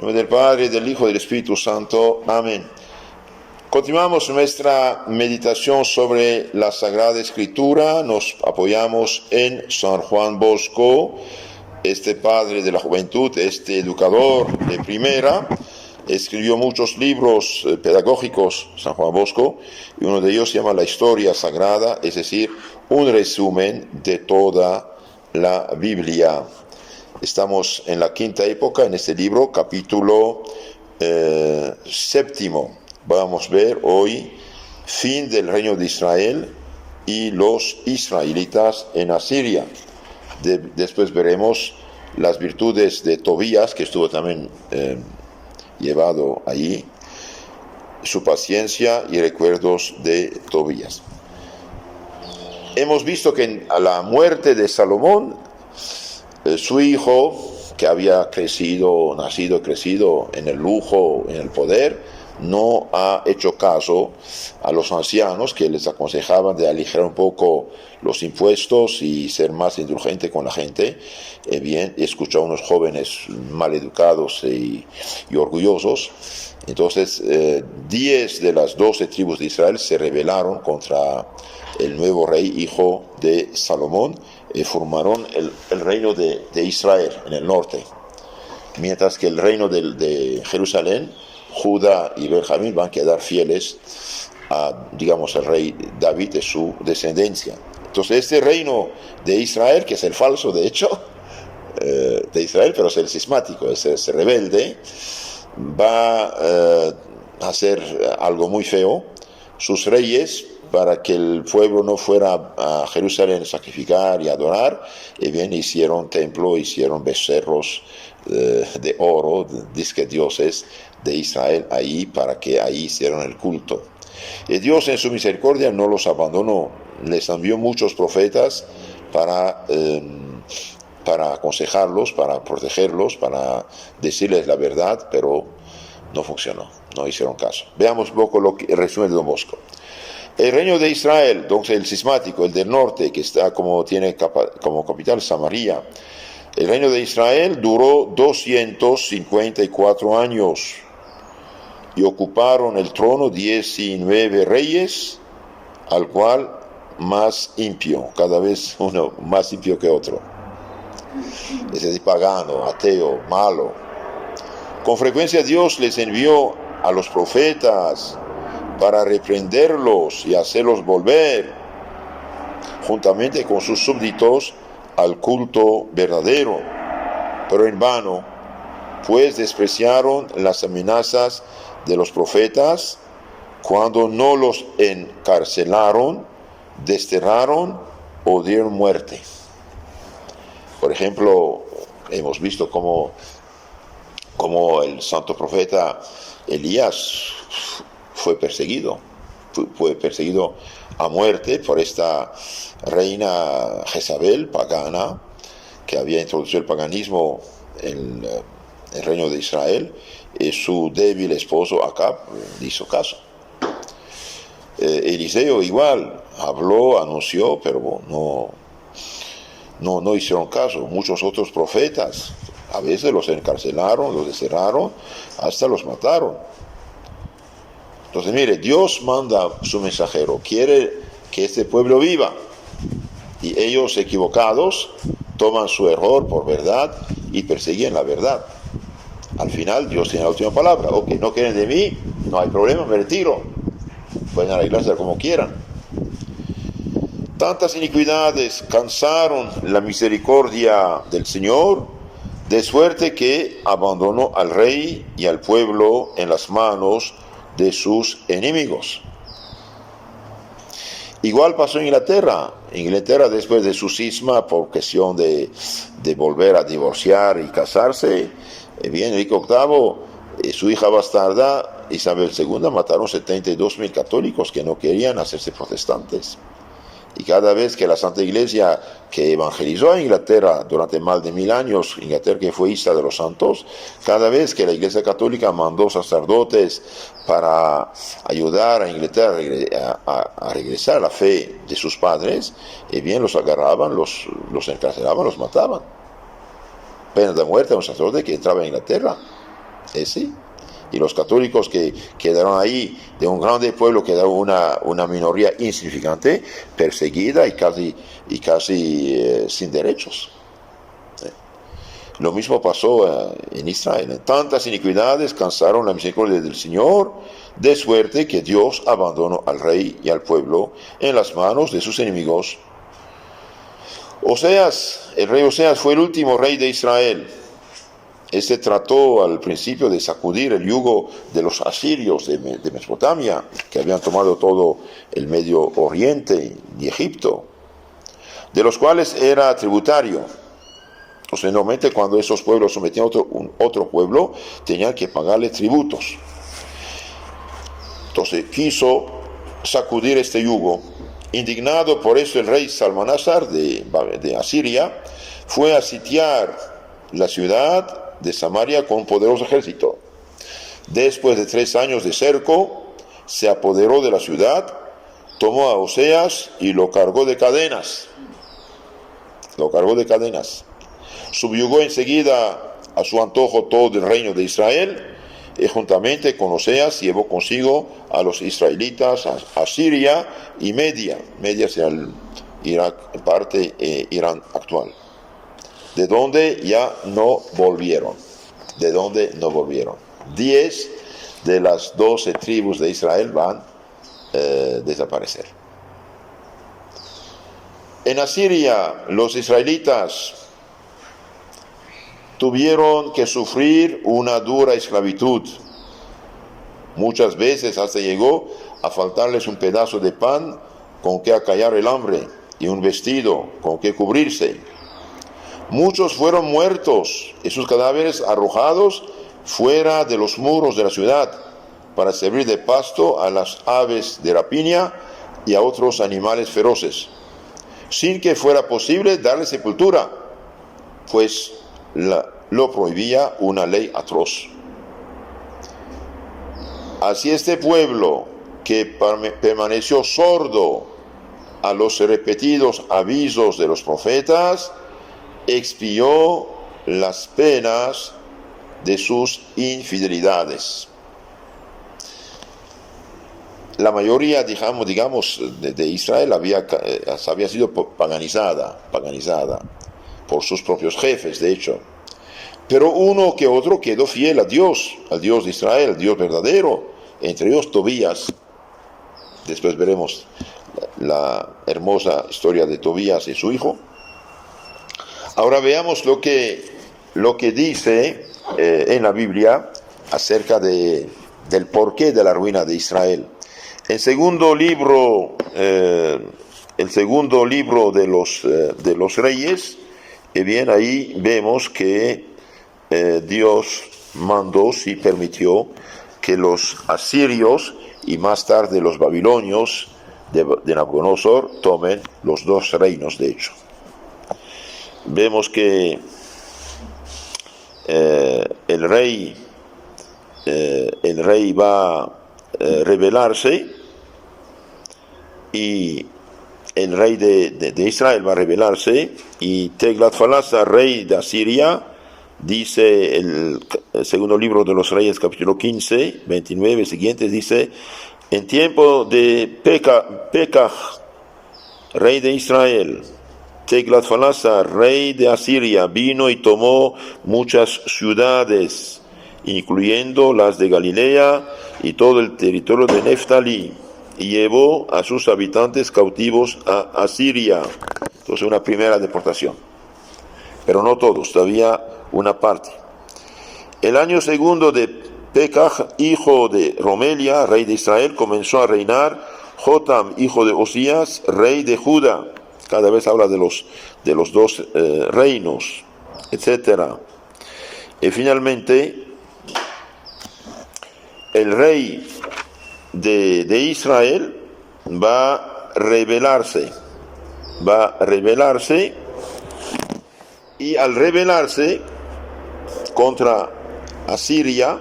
nombre del Padre, del Hijo y del Espíritu Santo. Amén. Continuamos nuestra meditación sobre la Sagrada Escritura. Nos apoyamos en San Juan Bosco, este padre de la juventud, este educador de primera. Escribió muchos libros pedagógicos, San Juan Bosco, y uno de ellos se llama La Historia Sagrada, es decir, un resumen de toda la Biblia. Estamos en la quinta época, en este libro, capítulo séptimo. Vamos a ver hoy fin del reino de Israel y los israelitas en Asiria. Después veremos las virtudes de Tobías, que estuvo también llevado allí, su paciencia y recuerdos de Tobías. Hemos visto que a la muerte de Salomón, su hijo, que había nacido y crecido en el lujo, en el poder, no ha hecho caso a los ancianos que les aconsejaban de aligerar un poco los impuestos y ser más indulgente con la gente. Escuchó a unos jóvenes maleducados y orgullosos. Entonces 10 de las 12 tribus de Israel se rebelaron contra el nuevo rey, hijo de Salomón, y formaron el reino de Israel en el norte, mientras que el reino de Jerusalén, Judá y Benjamín van a quedar fieles a, digamos, el rey David de su descendencia. Entonces este reino de Israel, que es el falso de hecho de Israel, pero es el cismático, es el rebelde, va a hacer algo muy feo. Sus reyes, para que el pueblo no fuera a Jerusalén a sacrificar y adorar, hicieron templo, hicieron becerros de oro, disque dioses de Israel ahí, para que ahí hicieran el culto. Y Dios en su misericordia no los abandonó, les envió muchos profetas para aconsejarlos, para protegerlos, para decirles la verdad, pero no funcionó, no hicieron caso. Veamos un poco el resumen de Don Bosco. El reino de Israel, entonces el cismático, el del norte, que tiene como capital Samaria, el reino de Israel duró 254 años y ocuparon el trono 19 reyes, al cual más impío, cada vez uno más impío que otro. Es decir, pagano, ateo, malo. Con frecuencia Dios les envió a los profetas para reprenderlos y hacerlos volver, juntamente con sus súbditos, al culto verdadero, pero en vano, pues despreciaron las amenazas de los profetas cuando no los encarcelaron, desterraron o dieron muerte. Por ejemplo, hemos visto cómo el santo profeta Elías fue perseguido a muerte por esta reina Jezabel, pagana, que había introducido el paganismo en el reino de Israel, y su débil esposo Acab hizo caso. Eliseo igual habló, anunció, pero no hicieron caso. Muchos otros profetas a veces los encarcelaron, los desterraron, hasta los mataron. Entonces mire, Dios manda su mensajero, quiere que este pueblo viva, y ellos equivocados toman su error por verdad y persiguen la verdad. Al final Dios tiene la última palabra. Ok, no quieren de mí, no hay problema, me retiro, pueden arreglarse como quieran. Tantas iniquidades cansaron la misericordia del Señor, de suerte que abandonó al rey y al pueblo en las manos de sus enemigos. Igual pasó en Inglaterra. Inglaterra, después de su cisma por cuestión de volver a divorciar y casarse, Enrique VIII, su hija bastarda Isabel II, mataron 72,000 católicos que no querían hacerse protestantes. Y cada vez que la Santa Iglesia, que evangelizó a Inglaterra durante más de 1000 años, Inglaterra que fue isla de los santos, cada vez que la Iglesia Católica mandó sacerdotes para ayudar a Inglaterra a regresar a la fe de sus padres, los agarraban, los encarcelaban, los mataban. Pena de muerte a un sacerdote que entraba en Inglaterra. Sí. Y los católicos que quedaron ahí, de un grande pueblo, quedaron una minoría insignificante, perseguida y casi sin derechos. Lo mismo pasó en Israel. Tantas iniquidades cansaron la misericordia del Señor, de suerte que Dios abandonó al rey y al pueblo en las manos de sus enemigos. Oseas, el rey Oseas fue el último rey de Israel. Este trató al principio de sacudir el yugo de los asirios de Mesopotamia, que habían tomado todo el Medio Oriente y Egipto, de los cuales era tributario. Entonces, normalmente cuando esos pueblos sometían a otro pueblo, tenían que pagarle tributos. Entonces, quiso sacudir este yugo. Indignado por eso, el rey Salmanasar de Asiria fue a sitiar la ciudad de Samaria con un poderoso ejército. Después de 3 años de cerco, se apoderó de la ciudad, tomó a Oseas y lo cargó de cadenas. Subyugó enseguida a su antojo todo el reino de Israel, y juntamente con Oseas llevó consigo a los israelitas a Siria y Media. Media será el Irak, en parte Irán actual, de donde ya no volvieron. 10 de las 12 tribus de Israel van a desaparecer. En Asiria, los israelitas tuvieron que sufrir una dura esclavitud. Muchas veces hasta llegó a faltarles un pedazo de pan con que acallar el hambre y un vestido con que cubrirse. Muchos fueron muertos y sus cadáveres arrojados fuera de los muros de la ciudad para servir de pasto a las aves de rapiña y a otros animales feroces, sin que fuera posible darle sepultura, pues lo prohibía una ley atroz. Así este pueblo, que permaneció sordo a los repetidos avisos de los profetas, expió las penas de sus infidelidades. La mayoría, digamos, de Israel había sido paganizada por sus propios jefes, de hecho. Pero uno que otro quedó fiel a Dios, al Dios de Israel, al Dios verdadero, entre ellos Tobías. Después veremos la hermosa historia de Tobías y su hijo. Ahora veamos lo que dice en la Biblia acerca del porqué de la ruina de Israel. El segundo libro de los Reyes, bien, ahí vemos que Dios mandó, sí permitió, que los asirios y más tarde los babilonios de Nabucodonosor tomen los 2 reinos, de hecho. Vemos que el rey va a rebelarse, y el rey de Israel va a rebelarse, y Tiglat-Falasa, rey de Asiria, dice el segundo libro de los Reyes, capítulo 15, 29 siguientes, dice: en tiempo de Pekah, rey de Israel, Tiglat-Falasa, rey de Asiria, vino y tomó muchas ciudades, incluyendo las de Galilea y todo el territorio de Neftalí, y llevó a sus habitantes cautivos a Asiria. Entonces, una primera deportación. Pero no todos, todavía una parte. El año segundo de Pekah, hijo de Romelia, rey de Israel, comenzó a reinar Jotam, hijo de Osías, rey de Judá. Cada vez habla de los 2 reinos, etc. Y finalmente, el rey de Israel va a rebelarse, y al rebelarse contra Asiria,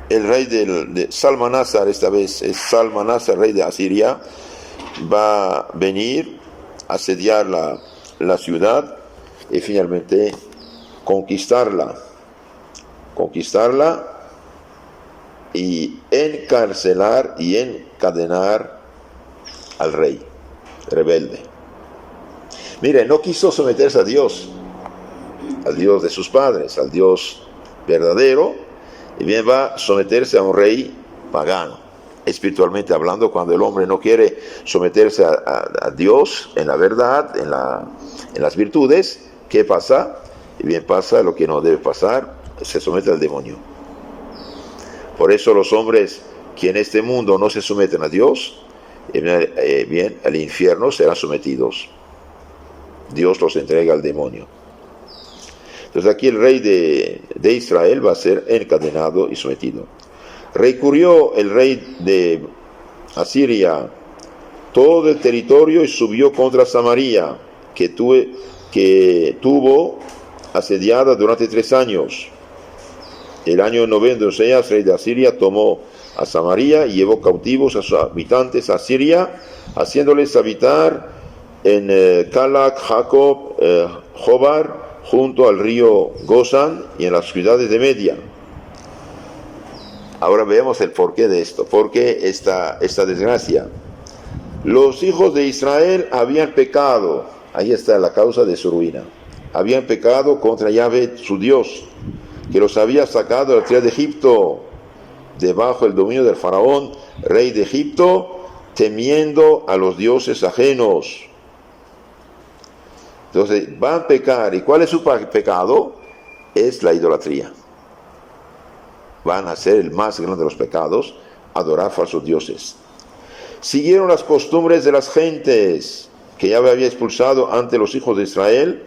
el rey de Salmanasar, esta vez es Salmanasar, rey de Asiria, va a venir a asediar la ciudad y finalmente conquistarla. conquistarla y encarcelar y encadenar al rey rebelde. Mire, no quiso someterse a Dios, al Dios de sus padres, al Dios verdadero, y bien va a someterse a un rey pagano, espiritualmente hablando. Cuando el hombre no quiere someterse a Dios en la verdad, en las virtudes, ¿qué pasa? Y bien pasa lo que no debe pasar, se somete al demonio. Por eso los hombres que en este mundo no se someten a Dios, bien, al infierno serán sometidos. Dios los entrega al demonio. Entonces aquí el rey de Israel va a ser encadenado y sometido. Recurrió el rey de Asiria todo el territorio y subió contra Samaria, que tuvo asediada durante 3 años. El año 90 de Oseas, rey de Asiria, tomó a Samaria y llevó cautivos a sus habitantes a Siria, haciéndoles habitar en Calac, Jacob, Jobar, junto al río Gozán y en las ciudades de Media. Ahora veamos el porqué de esto. ¿Por qué esta desgracia? Los hijos de Israel habían pecado. Ahí está la causa de su ruina. Habían pecado contra Yahvé, su Dios, que los había sacado de la tierra de Egipto, debajo del dominio del faraón, rey de Egipto, temiendo a los dioses ajenos. Entonces van a pecar. ¿Y cuál es su pecado? Es la idolatría. Van a ser el más grande de los pecados, adorar falsos dioses. Siguieron las costumbres de las gentes que Yahvé había expulsado ante los hijos de Israel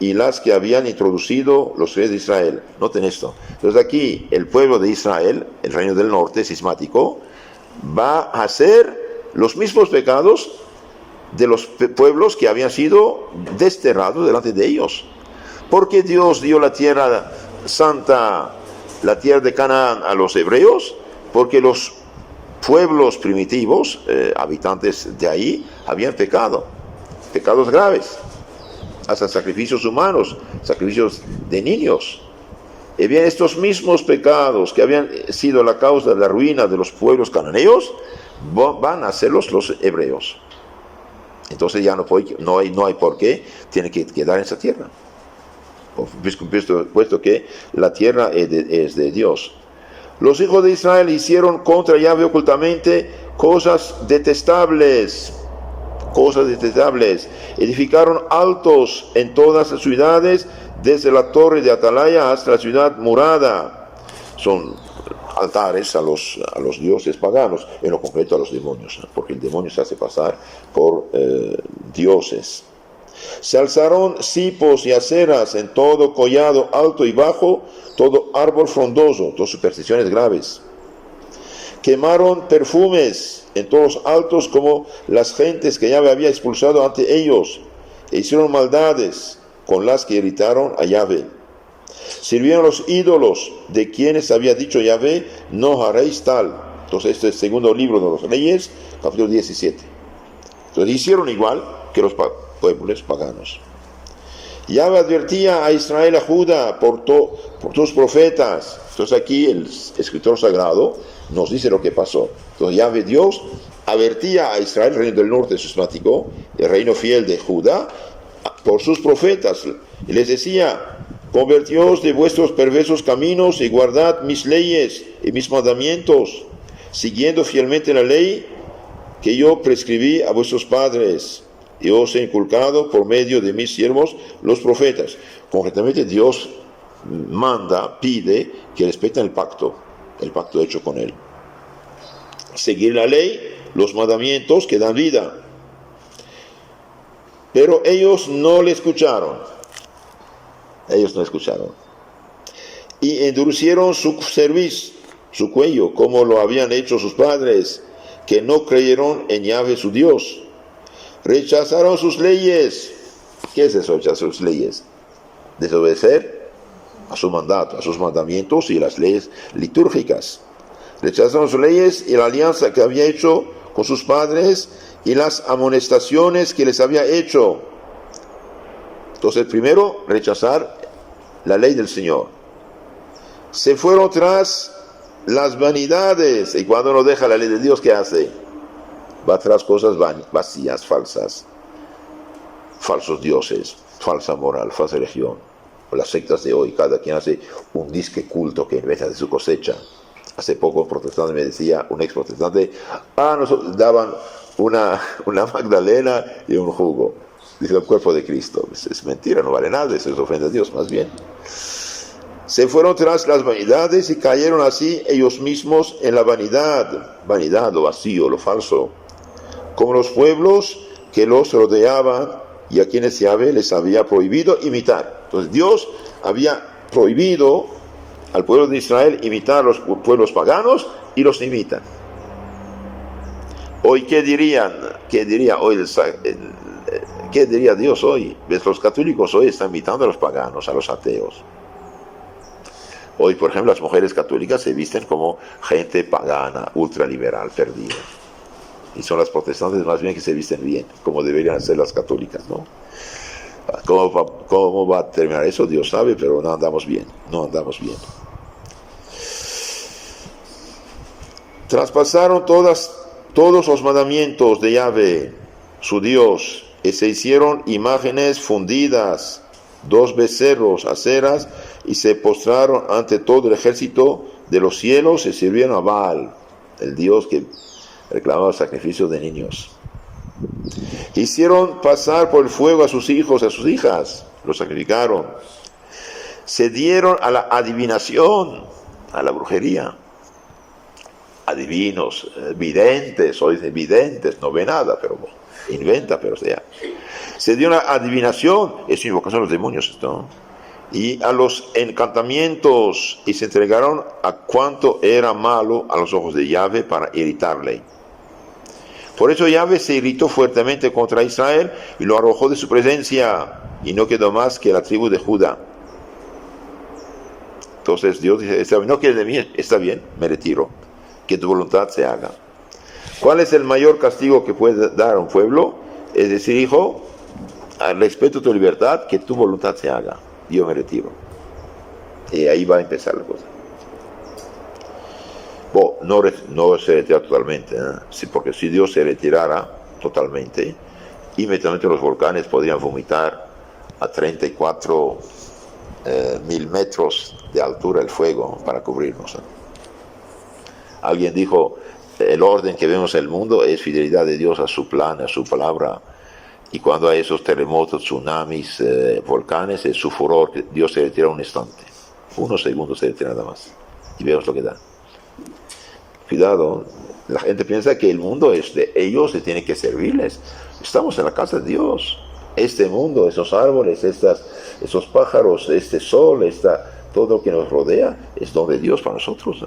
y las que habían introducido los reyes de Israel. Noten esto. Entonces aquí el pueblo de Israel, el reino del norte cismático, va a hacer los mismos pecados de los pueblos que habían sido desterrados delante de ellos. Porque Dios dio la tierra santa, la tierra de Canaán, a los hebreos, porque los pueblos primitivos, habitantes de ahí, habían pecado, pecados graves, hasta sacrificios humanos, sacrificios de niños. Y bien, estos mismos pecados que habían sido la causa de la ruina de los pueblos cananeos, van a hacerlos los hebreos. Entonces ya no hay por qué, tiene que quedar en esa tierra, puesto que la tierra es de Dios. Los hijos de Israel hicieron contra Yahvé ocultamente cosas detestables. Edificaron altos en todas las ciudades, desde la torre de Atalaya hasta la ciudad murada. Son altares a los dioses paganos, en lo concreto a los demonios, porque el demonio se hace pasar por dioses. Se alzaron cipos y aceras en todo collado alto y bajo, todo árbol frondoso, todas supersticiones graves. Quemaron perfumes en todos los altos como las gentes que Yahvé había expulsado ante ellos, e hicieron maldades con las que irritaron a Yahvé. Sirvieron los ídolos de quienes había dicho Yahvé, no haréis tal. Entonces este es el segundo libro de los Reyes, capítulo 17. Entonces hicieron igual que los pueblos paganos. Yahvé advertía a Israel, a Judá, por tus profetas. Entonces aquí el escritor sagrado nos dice lo que pasó. Entonces Yahvé Dios advertía a Israel, el reino del norte cismático, el reino fiel de Judá, por sus profetas, y les decía: convertíos de vuestros perversos caminos y guardad mis leyes y mis mandamientos, siguiendo fielmente la ley que yo prescribí a vuestros padres y os he inculcado por medio de mis siervos los profetas. Concretamente Dios pide que respeten el pacto hecho con él. Seguir la ley, los mandamientos que dan vida. Pero ellos no le escucharon. Y endurecieron su cerviz, su cuello, como lo habían hecho sus padres, que no creyeron en Yahvé su Dios. Rechazaron sus leyes. ¿Qué es eso, rechazar sus leyes? Desobedecer a su mandato, a sus mandamientos y las leyes litúrgicas. Rechazaron sus leyes y la alianza que había hecho con sus padres y las amonestaciones que les había hecho. Entonces, primero, rechazar la ley del Señor. Se fueron tras las vanidades. Y cuando uno deja la ley de Dios, ¿qué hace? Va tras cosas vacías, falsas. Falsos dioses, falsa moral, falsa religión. O las sectas de hoy, cada quien hace un disque culto que en vez de su cosecha. Hace poco un protestante me decía, un ex protestante, nos daban una magdalena y un jugo. Dice, el cuerpo de Cristo. Es mentira, no vale nada, eso es ofende a Dios, más bien. Se fueron tras las vanidades y cayeron así ellos mismos en la vanidad, lo vacío, lo falso, como los pueblos que los rodeaban y a quienes Yahvé les había prohibido imitar. Entonces Dios había prohibido al pueblo de Israel imitar a los pueblos paganos y los imitan. Hoy, ¿qué diría hoy ¿qué diría Dios hoy? ¿Ves? Los católicos hoy están imitando a los paganos, a los ateos. Hoy, por ejemplo, las mujeres católicas se visten como gente pagana, ultraliberal, perdida. Y son las protestantes más bien que se visten bien, como deberían ser las católicas, ¿no? ¿Cómo va a terminar eso? Dios sabe, pero no andamos bien. Traspasaron todos los mandamientos de Yahvé, su Dios, y se hicieron imágenes fundidas, 2 becerros, aceras, y se postraron ante todo el ejército de los cielos y sirvieron a Baal, el Dios que reclamaba sacrificios de niños. Hicieron pasar por el fuego a sus hijos, a sus hijas, los sacrificaron. Se dieron a la adivinación, a la brujería. Adivinos, videntes, hoy dicen videntes, no ve nada, pero inventa, pero sea. Se dio una adivinación, es invocación a los demonios esto, y a los encantamientos, y se entregaron a cuanto era malo a los ojos de Yahvé para irritarle. Por eso Yahvé se irritó fuertemente contra Israel y lo arrojó de su presencia, y no quedó más que la tribu de Judá. Entonces Dios dice, no quieres de mí, está bien, me retiro, que tu voluntad se haga. ¿Cuál es el mayor castigo que puede dar a un pueblo? Es decir, hijo, respeto tu libertad, que tu voluntad se haga, yo me retiro. Y ahí va a empezar la cosa. No se retira totalmente, sí, porque si Dios se retirara totalmente, inmediatamente los volcanes podrían vomitar a 34.000 metros de altura el fuego para cubrirnos. Alguien dijo, el orden que vemos en el mundo es fidelidad de Dios a su plan, a su palabra, y cuando hay esos terremotos, tsunamis, volcanes, es su furor, que Dios se retira un instante, unos segundos se retira nada más, y vemos lo que da. Cuidado, la gente piensa que el mundo es de ellos y tiene que servirles. Estamos en la casa de Dios. Este mundo, esos árboles, esos pájaros, este sol, todo lo que nos rodea, es don de Dios para nosotros.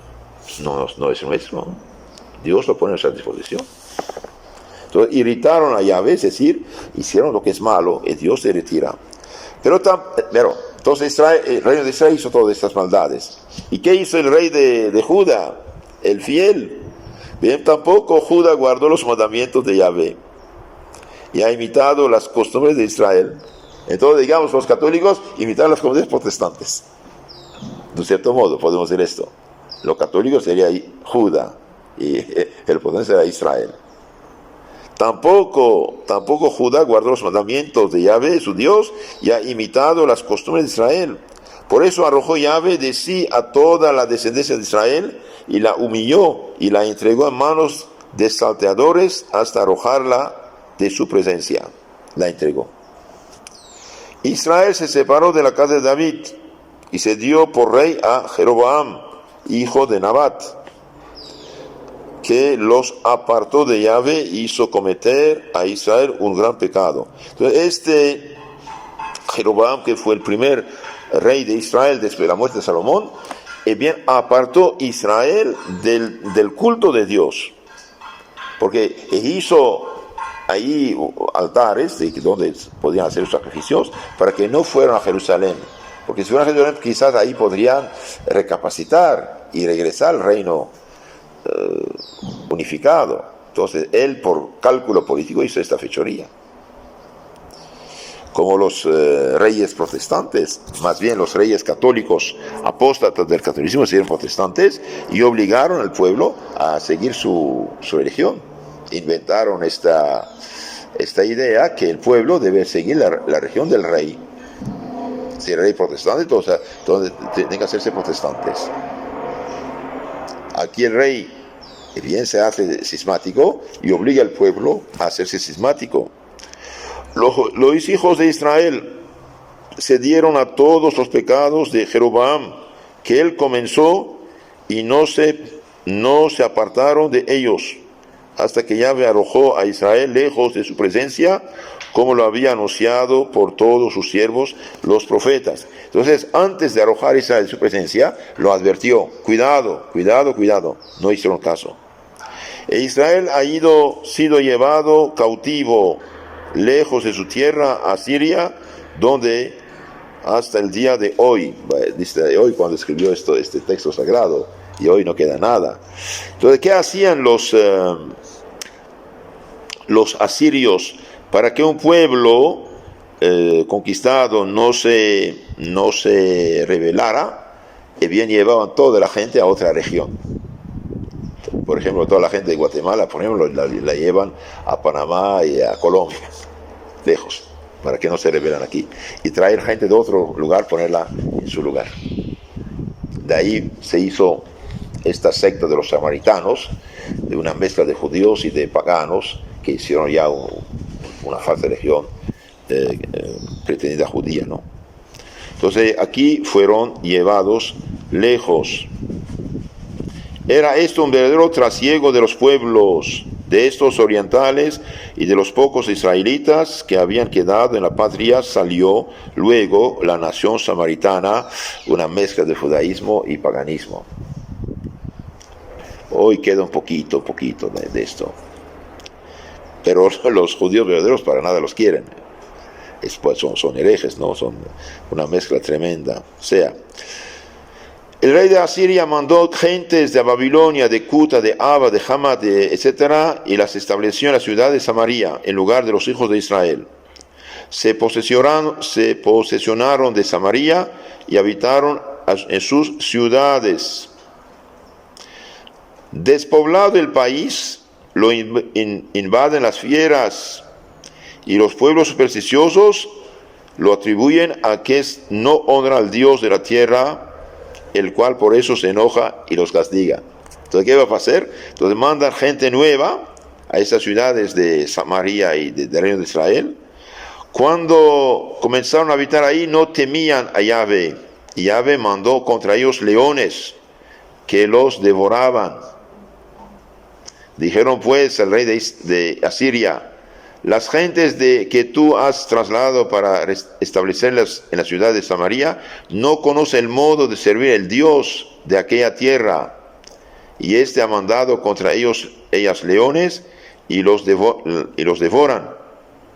No es nuestro. Dios lo pone a nuestra disposición. Entonces irritaron a Yahvé, es decir, hicieron lo que es malo y Dios se retira. Pero entonces el reino de Israel hizo todas estas maldades. ¿Y qué hizo el rey de Judá? El fiel. Bien, tampoco Judá guardó los mandamientos de Yahvé y ha imitado las costumbres de Israel. Entonces, digamos, los católicos imitaron las costumbres protestantes. De un cierto modo, podemos decir esto. Los católicos sería Judá y el protestante será Israel. Tampoco Judá guardó los mandamientos de Yahvé, su Dios, y ha imitado las costumbres de Israel. Por eso arrojó Yahvé de sí a toda la descendencia de Israel y la humilló y la entregó en manos de salteadores hasta arrojarla de su presencia. La entregó. Israel se separó de la casa de David y se dio por rey a Jeroboam, hijo de Nabat, que los apartó de Yahvé e hizo cometer a Israel un gran pecado. Entonces Jeroboam, que fue el primer rey de Israel después de la muerte de Salomón, bien apartó Israel del culto de Dios, porque hizo ahí altares donde podían hacer sacrificios para que no fueran a Jerusalén, porque si fueran a Jerusalén quizás ahí podrían recapacitar y regresar al reino unificado. Entonces él, por cálculo político, hizo esta fechoría. como los reyes protestantes, más bien los reyes católicos apóstatas del catolicismo se hicieron protestantes y obligaron al pueblo a seguir su religión. Inventaron esta idea que el pueblo debe seguir la religión del rey. Si el rey protestante, todos tienen que hacerse protestantes. Aquí el rey bien se hace cismático y obliga al pueblo a hacerse cismático. Los hijos de Israel se dieron a todos los pecados de Jeroboam, que él comenzó, y no se apartaron de ellos, hasta que Yahvé arrojó a Israel lejos de su presencia, como lo había anunciado por todos sus siervos, los profetas. Entonces, antes de arrojar a Israel de su presencia, lo advirtió: cuidado, cuidado, cuidado. No hicieron caso. E Israel ha sido llevado cautivo lejos de su tierra a Siria, donde hasta el día de hoy, dice de hoy cuando escribió este texto sagrado, y hoy no queda nada. Entonces, ¿qué hacían los asirios para que un pueblo conquistado no se rebelara? Y bien, llevaban toda la gente a otra región. Por ejemplo, toda la gente de Guatemala, por ejemplo, la llevan a Panamá y a Colombia, lejos, para que no se rebelan aquí. Y traer gente de otro lugar, ponerla en su lugar. De ahí se hizo esta secta de los samaritanos, de una mezcla de judíos y de paganos, que hicieron ya una falsa religión pretendida judía, ¿no? Entonces aquí fueron llevados lejos. Era esto un verdadero trasiego de los pueblos, de estos orientales, y de los pocos israelitas que habían quedado en la patria salió luego la nación samaritana, una mezcla de judaísmo y paganismo. Hoy queda un poquito de esto. Pero los judíos verdaderos para nada los quieren. Son herejes, ¿no? Son una mezcla tremenda. O sea, el rey de Asiria mandó gentes de Babilonia, de Cuta, de Ava, de Hamat, etc., y las estableció en la ciudad de Samaria, en lugar de los hijos de Israel. Se posesionaron de Samaria y habitaron en sus ciudades. Despoblado el país, lo invaden las fieras, y los pueblos supersticiosos lo atribuyen a que no honra al Dios de la tierra, el cual por eso se enoja y los castiga. Entonces, ¿qué va a pasar? Entonces mandan gente nueva a esas ciudades de Samaria y del reino de Israel. Cuando comenzaron a habitar ahí, no temían a Yahvé, y Yahvé mandó contra ellos leones que los devoraban. Dijeron pues al rey de Asiria: las gentes que tú has trasladado para establecerlas en la ciudad de Samaria no conocen el modo de servir el Dios de aquella tierra, y éste ha mandado contra ellas leones y los devoran,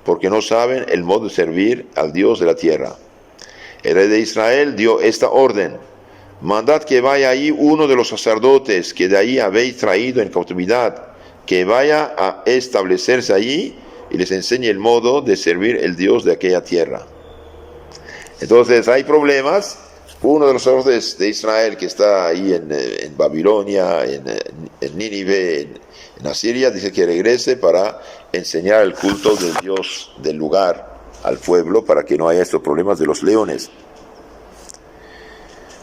porque no saben el modo de servir al Dios de la tierra. El rey de Israel dio esta orden: mandad que vaya ahí uno de los sacerdotes que de ahí habéis traído en cautividad, que vaya a establecerse allí y les enseñe el modo de servir el Dios de aquella tierra. Entonces hay problemas. Uno de los sacerdotes de Israel que está ahí en Babilonia, en Nínive, en Asiria, dice que regrese para enseñar el culto del Dios del lugar al pueblo, para que no haya estos problemas de los leones.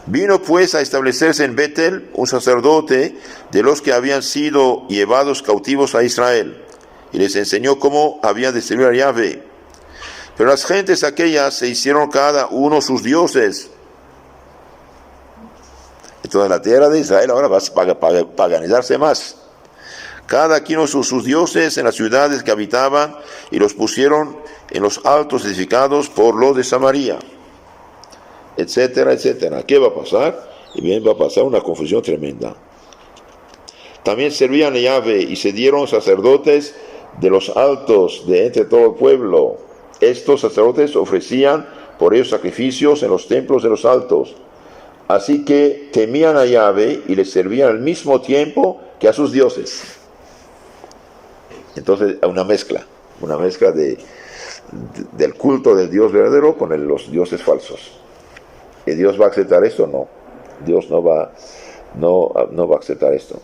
Vino pues a establecerse en Betel un sacerdote de los que habían sido llevados cautivos a Israel, y les enseñó cómo habían de servir a Yahvé. Pero las gentes aquellas se hicieron cada uno sus dioses. Entonces la tierra de Israel ahora va a paganizarse más. Cada quien sus dioses en las ciudades que habitaban, y los pusieron en los altos edificados por los de Samaria, etcétera, etcétera. ¿Qué va a pasar? Y bien, va a pasar una confusión tremenda. También servían a Yahvé y se dieron sacerdotes de los altos de entre todo el pueblo. Estos sacerdotes ofrecían por ellos sacrificios en los templos de los altos. Así que temían a Yahvé y les servían al mismo tiempo que a sus dioses. Entonces, una mezcla del culto del Dios verdadero con los dioses falsos. ¿Y Dios va a aceptar esto? No. Dios no va a aceptar esto.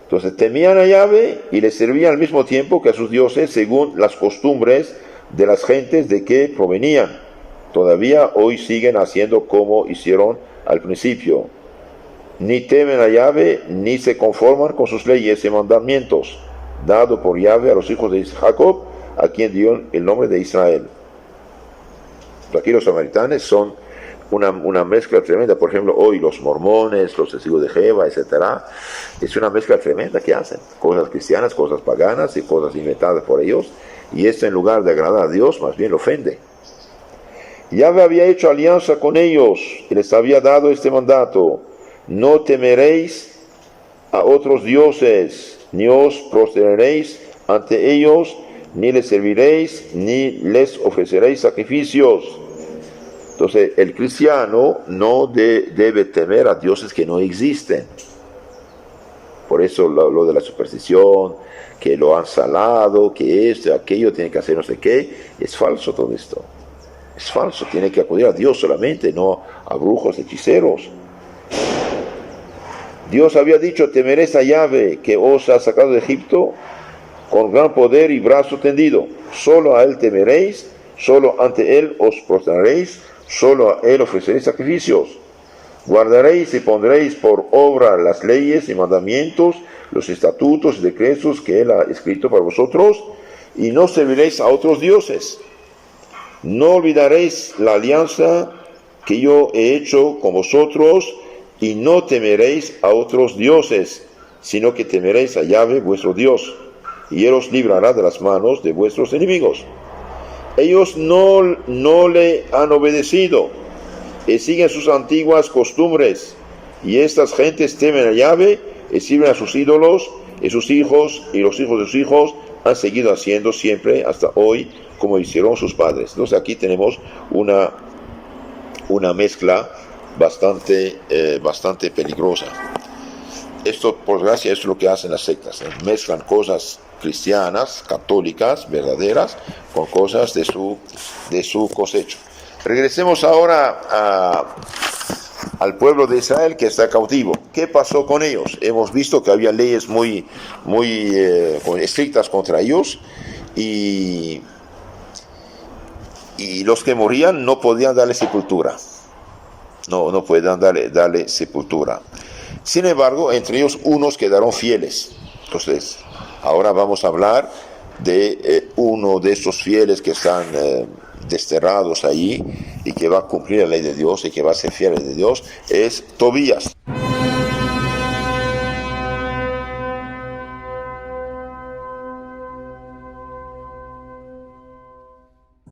Entonces temían a Yahvé y le servían al mismo tiempo que a sus dioses según las costumbres de las gentes de que provenían. Todavía hoy siguen haciendo como hicieron al principio. Ni temen a Yahvé ni se conforman con sus leyes y mandamientos, dado por Yahvé a los hijos de Jacob, a quien dio el nombre de Israel. Aquí los samaritanos son una mezcla tremenda. Por ejemplo, hoy los mormones, los testigos de Jehová, etcétera, es una mezcla tremenda que hacen. Cosas cristianas, cosas paganas y cosas inventadas por ellos. Y esto, en lugar de agradar a Dios, más bien lo ofende. Yahvé había hecho alianza con ellos y les había dado este mandato: no temeréis a otros dioses, ni os prosternaréis ante ellos, ni les serviréis, ni les ofreceréis sacrificios. Entonces, el cristiano no debe temer a dioses que no existen. Por eso lo de la superstición, que lo han salado, que esto, aquello, tiene que hacer no sé qué, es falso todo esto. Es falso, tiene que acudir a Dios solamente, no a brujos, hechiceros. Dios había dicho: temeréis a Yahvé, que os ha sacado de Egipto con gran poder y brazo tendido. Solo a él temeréis, solo ante él os prostraréis, solo a él ofreceréis sacrificios. Guardaréis y pondréis por obra las leyes y mandamientos, los estatutos y decretos que él ha escrito para vosotros, y no serviréis a otros dioses. No olvidaréis la alianza que yo he hecho con vosotros, y no temeréis a otros dioses, sino que temeréis a Yahvé vuestro Dios, y él os librará de las manos de vuestros enemigos. Ellos no le han obedecido y siguen sus antiguas costumbres, y estas gentes temen a Yahvé y sirven a sus ídolos, y sus hijos y los hijos de sus hijos han seguido haciendo siempre hasta hoy como hicieron sus padres. Entonces aquí tenemos una mezcla bastante peligrosa. Esto, por desgracia, es lo que hacen las sectas, mezclan cosas cristianas, católicas, verdaderas, con cosas de su cosecho. Regresemos ahora al pueblo de Israel que está cautivo. ¿Qué pasó con ellos? Hemos visto que había leyes muy estrictas contra ellos, y los que morían no podían darle sepultura. No podían darle sepultura. Sin embargo, entre ellos unos quedaron fieles. Entonces, ahora vamos a hablar de uno de estos fieles que están desterrados allí y que va a cumplir la ley de Dios y que va a ser fiel a la ley de Dios. Es Tobías.